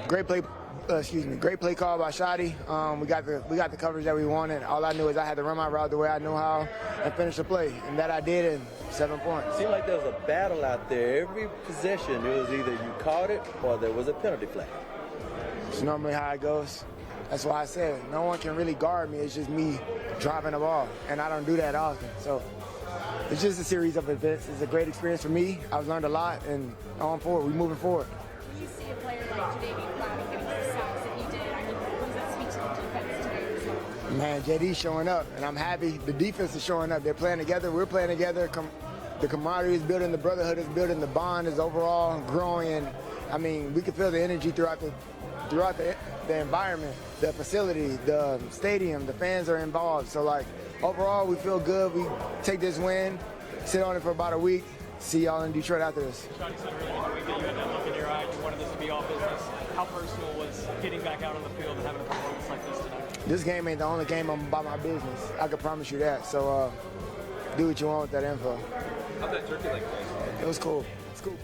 Great play. Great play call by Shotty. We got the coverage that we wanted. All I knew is I had to run my route the way I knew how and finish the play, and that I did in 7 points. It seemed like there was a battle out there. Every possession, it was either you caught it or there was a penalty flag. It's normally how it goes. That's why I said no one can really guard me. It's just me driving the ball, and I don't do that often. So it's just a series of events. It's a great experience for me. I've learned a lot, and on forward, we're moving forward. When you see a player like today be proud of getting the sacks that he did, I mean, what does that speak to the defense today? Man, JD's showing up, and I'm happy. The defense is showing up. They're playing together. We're playing together. The camaraderie is building. The brotherhood is building. The bond is overall growing. And, I mean, we can feel the energy throughout the environment, the facility, the stadium. The fans are involved. So, like, overall, we feel good. We take this win, sit on it for about a week, see y'all in Detroit after this. Shotty said earlier in the week that you had that look in your eye. You wanted this to be all business. How personal was getting back out on the field and having a performance like this tonight? This game ain't the only game I'm about my business. I can promise you that. So do what you want with that info. How'd that turkey leg taste? It was cool. It's cool.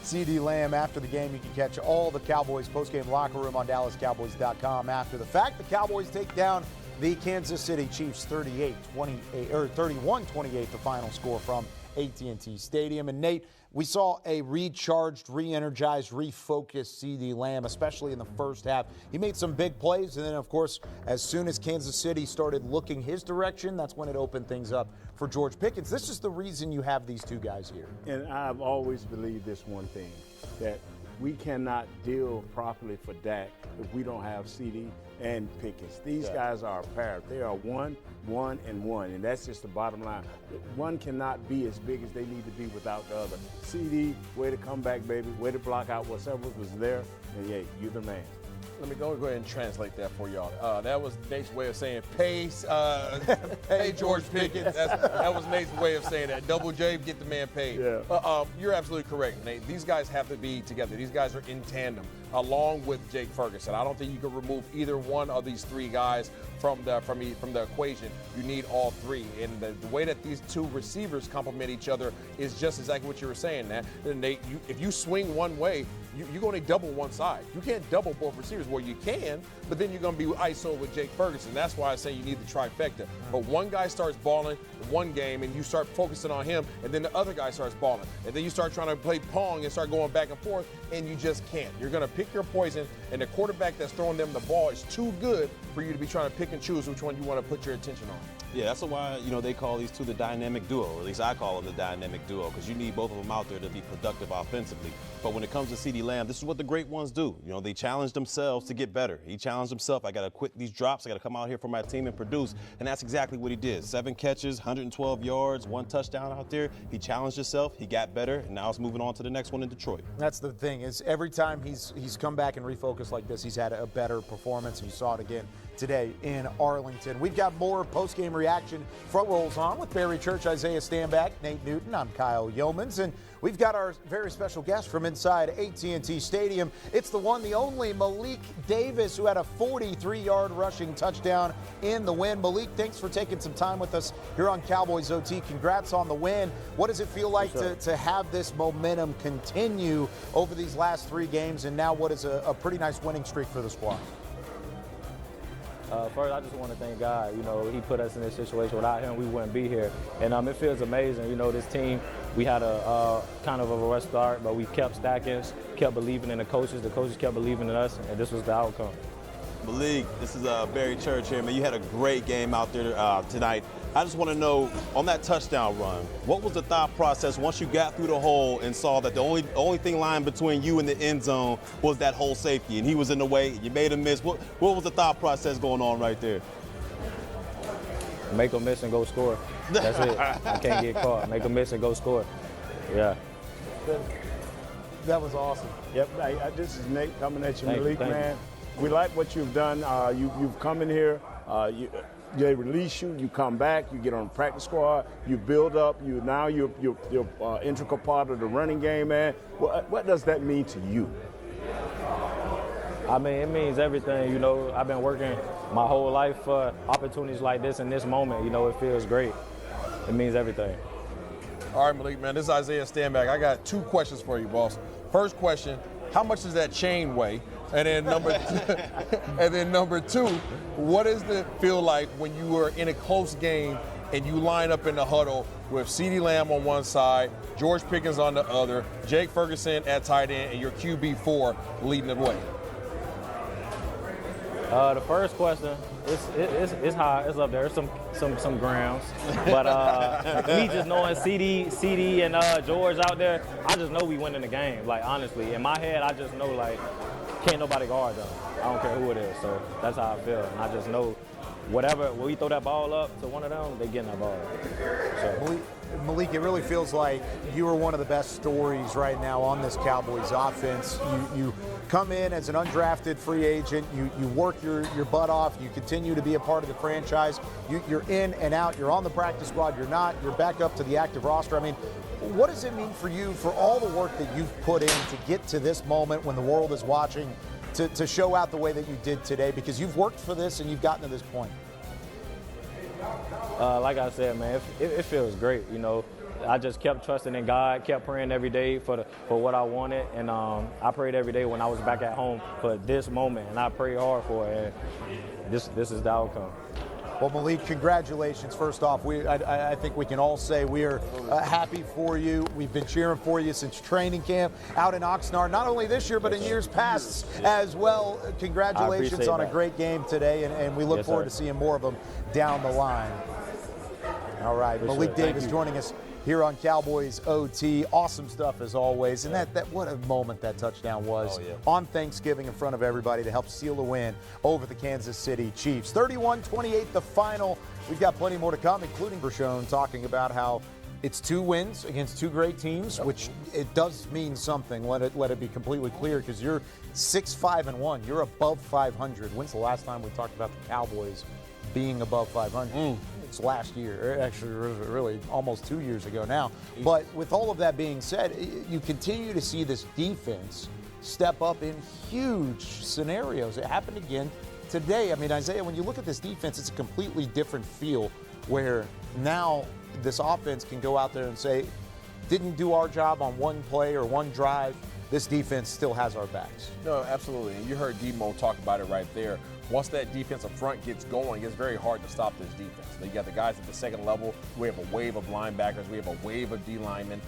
CeeDee Lamb after the game. You can catch all the Cowboys postgame locker room on DallasCowboys.com after the fact. The Cowboys take down the Kansas City Chiefs 31-28, the final score from AT&T Stadium. And Nate, we saw a recharged, re-energized, refocused CeeDee Lamb, especially in the first half. He made some big plays, and then, of course, as soon as Kansas City started looking his direction, that's when it opened things up for George Pickens. This is the reason you have these two guys here. And I've always believed this one thing, that we cannot deal properly for Dak if we don't have CeeDee and Pickens. These guys are a pair. They are one, and that's just the bottom line. One cannot be as big as they need to be without the other. CeeDee, way to come back, baby. Way to block out whatever was there, and yeah, you're the man. Let me go ahead and translate that for y'all. That was Nate's way of saying pay George Pickens. That was Nate's way of saying that. Double J, get the man paid. Yeah. You're absolutely correct, Nate. These guys have to be together. These guys are in tandem, along with Jake Ferguson. I don't think you can remove either one of these three guys from the equation. You need all three. And the way that these two receivers complement each other is just exactly what you were saying, Nate. If you swing one way, you're going to double one side. You can't double both receivers. Well, you can, but then you're going to be ISO with Jake Ferguson. That's why I say you need the trifecta. But one guy starts balling one game, and you start focusing on him, and then the other guy starts balling. And then you start trying to play pong and start going back and forth, and you just can't. You're going to pick your poison, and the quarterback that's throwing them the ball is too good for you to be trying to pick and choose which one you want to put your attention on. Yeah, that's why, they call these two the dynamic duo, or at least I call them the dynamic duo, because you need both of them out there to be productive offensively. But when it comes to CeeDee Lamb, this is what the great ones do. They challenge themselves to get better. He challenged himself. I got to quit these drops. I got to come out here for my team and produce. And that's exactly what he did. 7 catches, 112 yards, 1 touchdown out there. He challenged himself. He got better. And now it's moving on to the next one in Detroit. That's the thing, is every time he's come back and refocused like this, he's had a better performance. And you saw it again today in Arlington. We've got more post-game reaction. Front rolls on with Barry Church, Isaiah Stanback, Nate Newton. I'm Kyle Yeomans, and we've got our very special guest from inside AT&T Stadium. It's the one, the only Malik Davis, who had a 43-yard rushing touchdown in the win. Malik, thanks for taking some time with us here on Cowboys OT. Congrats on the win. What does it feel like to have this momentum continue over these last 3 games, and now what is a pretty nice winning streak for the squad? First, I just want to thank God. He put us in this situation. Without him, we wouldn't be here. And it feels amazing. This team, we had a kind of a rough start, but we kept stacking, kept believing in the coaches. The coaches kept believing in us, and this was the outcome. Malik, this is Barry Church here, man. You had a great game out there tonight. I just want to know, on that touchdown run, what was the thought process once you got through the hole and saw that the only thing lying between you and the end zone was that hole safety, and he was in the way, you made him miss. What was the thought process going on right there? Make him miss and go score. That's it. I can't get caught. Make him miss and go score. Yeah. That was awesome. Yep, this is Nate coming at you, Malik, man. We like what you've done. You've come in here. They release you. You come back. You get on the practice squad. You build up. You're integral part of the running game, man. What does that mean to you? I mean, it means everything. I've been working my whole life for opportunities like this in this moment. It feels great. It means everything. All right, Malik, man, this is Isaiah Stanback. I got 2 questions for you, boss. First question, how much does that chain weigh? And then number two, what does it feel like when you are in a close game and you line up in the huddle with CeeDee Lamb on one side, George Pickens on the other, Jake Ferguson at tight end, and your QB4 leading the way? The first question, it's high, it's up there, some grams. But me just knowing CD and George out there, I just know we winning the game. Like honestly, in my head, I just know like can't nobody guard them. I don't care who it is. So that's how I feel, and I just know when we throw that ball up to one of them, they getting that ball. So. Malik, it really feels like you are one of the best stories right now on this Cowboys offense. You come in as an undrafted free agent. You work your butt off. You continue to be a part of the franchise. You're in and out. You're on the practice squad. You're not. You're back up to the active roster. I mean, what does it mean for you for all the work that you've put in to get to this moment when the world is watching to show out the way that you did today? Because you've worked for this and you've gotten to this point. Like I said, man, it feels great. You know, I just kept trusting in God, kept praying every day for what I wanted, and I prayed every day when I was back at home for this moment, and I prayed hard for it. And this is the outcome. Well, Malik, congratulations. First off, I think we can all say we are happy for you. We've been cheering for you since training camp out in Oxnard, not only this year, but in years past as well. Congratulations on a great game today, and we look forward to seeing more of them down the line. All right, Malik Davis joining us here on Cowboys OT. Awesome stuff as always. And that what a moment that touchdown was on Thanksgiving in front of everybody to help seal the win over the Kansas City Chiefs. 31-28 the final. We've got plenty more to come, including Bershone talking about how it's 2 wins against 2 great teams, which it does mean something. Let it be completely clear, because you're 6-5-1. You're above 500. When's the last time we talked about the Cowboys being above 500? It's last year, actually really almost 2 years ago now. But with all of that being said, you continue to see this defense step up in huge scenarios. It happened again today. I mean, Isaiah, when you look at this defense, it's a completely different feel, where now this offense can go out there and say, didn't do our job on one play or one drive. This defense still has our backs. No, absolutely. And you heard Demo talk about it right there. Once that defensive front gets going, it's very hard to stop this defense. You got the guys at the second level. We have a wave of linebackers. We have a wave of D linemen.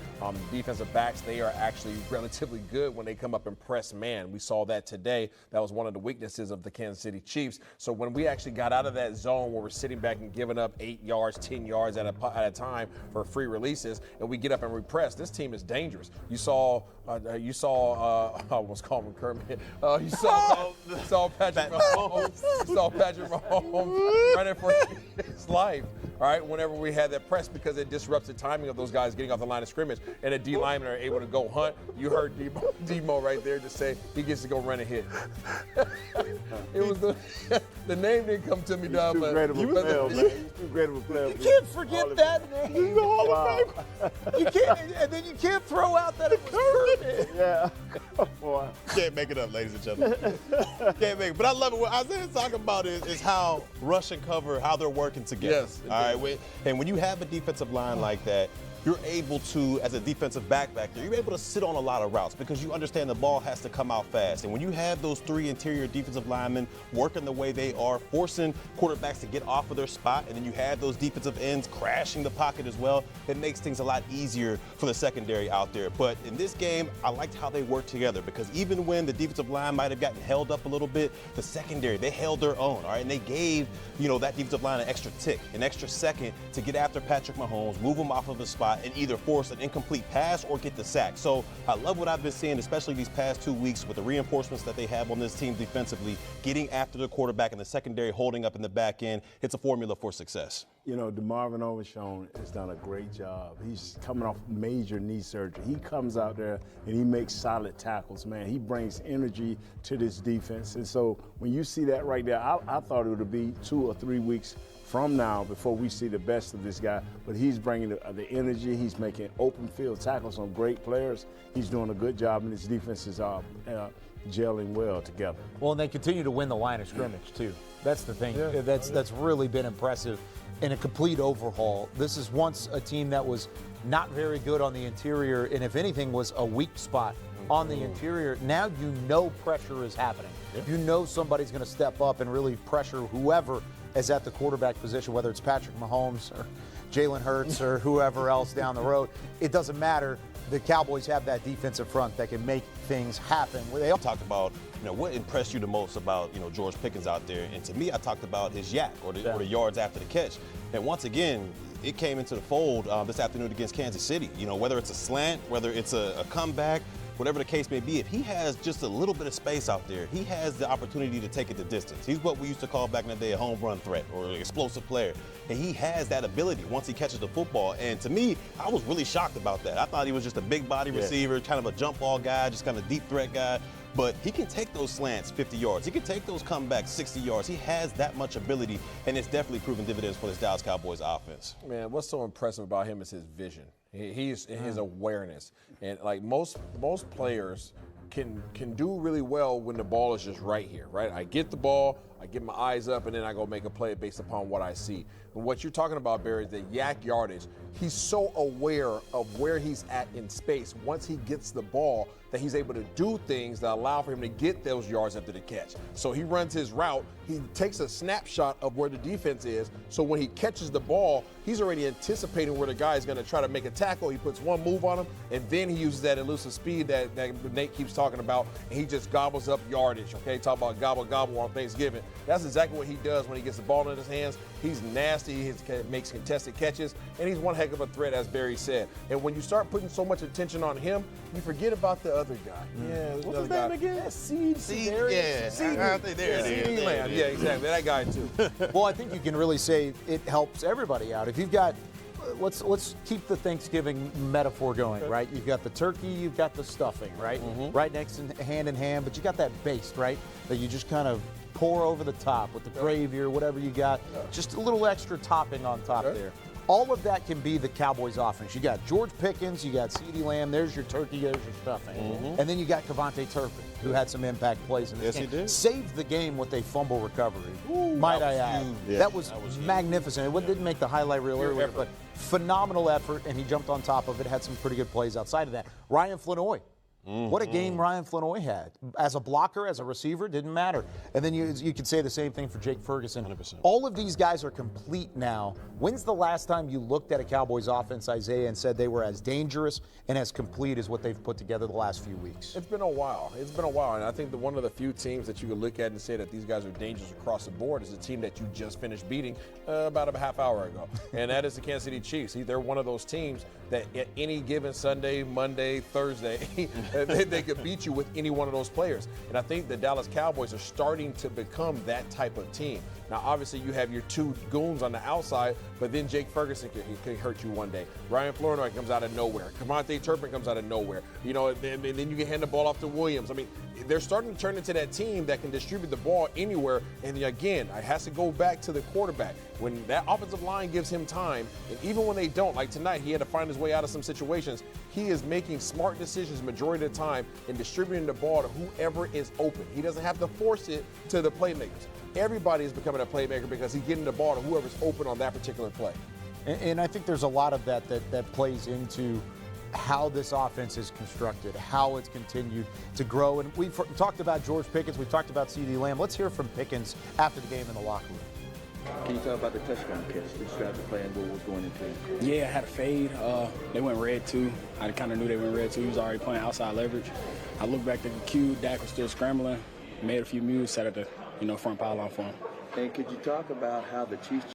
Defensive backs, they are actually relatively good when they come up and press man. We saw that today. That was one of the weaknesses of the Kansas City Chiefs. So when we actually got out of that zone where we're sitting back and giving up 8 yards, 10 yards at a time for free releases, and we get up and repress, this team is dangerous. You saw I almost called him Kermit. You saw Patrick Mahomes. Saw Patrick Mahomes running for his life, all right, whenever we had that press, because it disrupts the timing of those guys getting off the line of scrimmage, and the D linemen are able to go hunt. You heard Demo right there just say he gets to go run and hit. It was the name didn't come to me, Dom. He's too great of a player, man. He's too great of a player. You can't forget that name. He's the Hall of Fame. You can't, and then you can't throw out that it was Kermit. Yeah. Boy. Can't make it up, ladies and gentlemen. Can't make it. But I love it. What Isaiah's talking about is how rush and cover, how they're working together. Yes. All right. And when you have a defensive line like that, you're able to, as a defensive back there, you're able to sit on a lot of routes because you understand the ball has to come out fast. And when you have those 3 interior defensive linemen working the way they are, forcing quarterbacks to get off of their spot, and then you have those defensive ends crashing the pocket as well, it makes things a lot easier for the secondary out there. But in this game, I liked how they worked together, because even when the defensive line might have gotten held up a little bit, the secondary, they held their own, all right? And they gave, that defensive line an extra tick, an extra second to get after Patrick Mahomes, move him off of his spot, and either force an incomplete pass or get the sack. So I love what I've been seeing, especially these past 2 weeks with the reinforcements that they have on this team defensively, getting after the quarterback and the secondary holding up in the back end. It's a formula for success. DeMarvin Overshown has done a great job. He's coming off major knee surgery. He comes out there and he makes solid tackles, man. He brings energy to this defense. And so when you see that right there, I thought it would be 2 or 3 weeks from now before we see the best of this guy. But he's bringing the energy. He's making open field tackles on great players. He's doing a good job, and his defense is gelling well together. Well, and they continue to win the line of scrimmage, too. That's the thing. Yeah. That's really been impressive in a complete overhaul. This is once a team that was not very good on the interior, and if anything was a weak spot on the interior. Now you know pressure is happening. You know somebody's going to step up and really pressure whoever is at the quarterback position, whether it's Patrick Mahomes or Jalen Hurts or whoever else down the road. It doesn't matter. The Cowboys have that defensive front that can make things happen. They all talked about, what impressed you the most about, George Pickens out there. And to me, I talked about his yak or the yards after the catch. And once again, it came into the fold this afternoon against Kansas City. Whether it's a slant, whether it's a comeback, whatever the case may be, if he has just a little bit of space out there, he has the opportunity to take it the distance. He's what we used to call back in the day a home run threat or an explosive player. And he has that ability once he catches the football. And to me, I was really shocked about that. I thought he was just a big body receiver, kind of a jump ball guy, just kind of deep threat guy. But he can take those slants 50 yards. He can take those comebacks 60 yards. He has that much ability, and it's definitely proven dividends for this Dallas Cowboys offense. Man, what's so impressive about him is his vision. He's his awareness. And like most players can do really well when the ball is just right here, right? I get the ball, I get my eyes up, and then I go make a play based upon what I see. And what you're talking about, Barry, is the yak yardage. He's so aware of where he's at in space once he gets the ball that he's able to do things that allow for him to get those yards after the catch. So he runs his route, he takes a snapshot of where the defense is, so when he catches the ball, he's already anticipating where the guy is going to try to make a tackle. He puts one move on him, and then he uses that elusive speed that Nate keeps talking about, and he just gobbles up yardage, okay? Talk about gobble on Thanksgiving. That's exactly what he does when he gets the ball in his hands. He's nasty, he makes contested catches, and he's one heck of a threat, as Barry said. And when you start putting so much attention on him, you forget about the other guy. Yeah, what's his name again? CeeDee Lamb. Yeah, exactly. That guy too. Well, I think you can really say it helps everybody out. If you've got, let's keep the Thanksgiving metaphor going, right? You've got the turkey, you've got the stuffing, right? Right next in hand, but you got that base, right? That you just kind of pour over the top with the gravy or whatever you got. Just a little extra topping on top there. All of that can be the Cowboys offense. You got George Pickens, you got CeeDee Lamb, there's your turkey, there's your stuffing. And then you got Kevontae Turpin, who had some impact plays in this game. He did. Saved the game with a fumble recovery, might I add. That was magnificent. It didn't make the highlight reel earlier, but phenomenal effort, and he jumped on top of it, had some pretty good plays outside of that. Ryan Flanoy. What a game Ryan Flanoy had. As a blocker, as a receiver, didn't matter. And then you could say the same thing for Jake Ferguson. 100%. All of these guys are complete now. When's the last time you looked at a Cowboys offense, Isaiah, and said they were as dangerous and as complete as what they've put together the last few weeks? It's been a while. And I think that one of the few teams that you could look at and say that these guys are dangerous across the board is the team that you just finished beating about a half hour ago. And that is the Kansas City Chiefs. They're one of those teams that at any given Sunday, Monday, Thursday, they could beat you with any one of those players. And I think the Dallas Cowboys are starting to become that type of team. Now, obviously, you have your two goons on the outside, but then Jake Ferguson can hurt you one day. Ryan Flanoy comes out of nowhere. Kevontae Turpin comes out of nowhere. And then you can hand the ball off to Williams. I mean, they're starting to turn into that team that can distribute the ball anywhere. And again, it has to go back to the quarterback. When that offensive line gives him time, and even when they don't, like tonight, he had to find his way out of some situations, he is making smart decisions majority of the time and distributing the ball to whoever is open. He doesn't have to force it to the playmakers. Everybody is becoming a playmaker because he's getting the ball to whoever's open on that particular play. And I think there's a lot of that plays into how this offense is constructed, how it's continued to grow. And we've talked about George Pickens, we've talked about CeeDee Lamb. Let's hear from Pickens after the game in the locker room. Can you talk about the touchdown catch? Describe the play and what was going into it. Yeah, I had a fade. They went red too. I kind of knew they went red too. He was already playing outside leverage. I looked back at the cue. Dak was still scrambling. Made a few moves, sat at the front pylon for him. And could you talk about how the Chiefs